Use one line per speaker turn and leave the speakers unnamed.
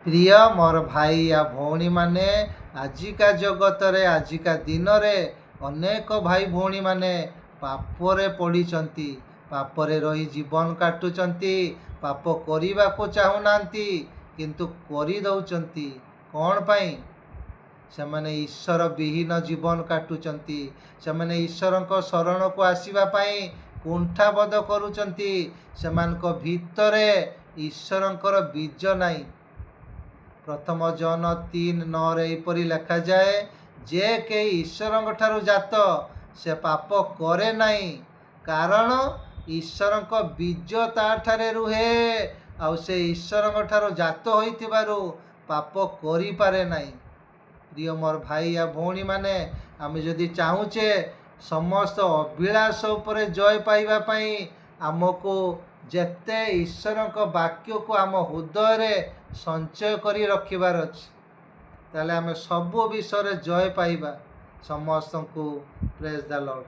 प्रिय मोर भाई या भौणी माने आजिका जगतरे आजिका दिन रे अनेक भाई भौणी माने पापरे पड़िचंती, पापरे रही जीवन काटुचंती, पाप करने को चाहूनांती किंतु करि दउचंती। कौन पाई? से माने ईश्वर विहीन जीवन काटुचंती, से माने ईश्वर को शरण को आसीबा पाई कुंठाबोध करुचंती। सेमानक भितरे ईश्वरंकर बीज नाई। प्रथम जन 3:9 एपरी लिखा जाए, जे के ईश्वर ठारू जात से पाप करे नाई, कारण ईश्वर बीज ताठारे रुहे, आउ से ईश्वर ठारू जात होइतिबारु पाप करि पारे नाई। प्रिय मोर भाई या भौणी माने आमे जदि चाहूचे समस्त अभिलाष उपरे जय पाइबा पाई आमको जेते ईश्वर वाक्य को आम हृदय रे संचय करी रखिबार अछि, ताले आमे सब विषय जय पाइबा। समस्त को प्रेज द लॉर्ड।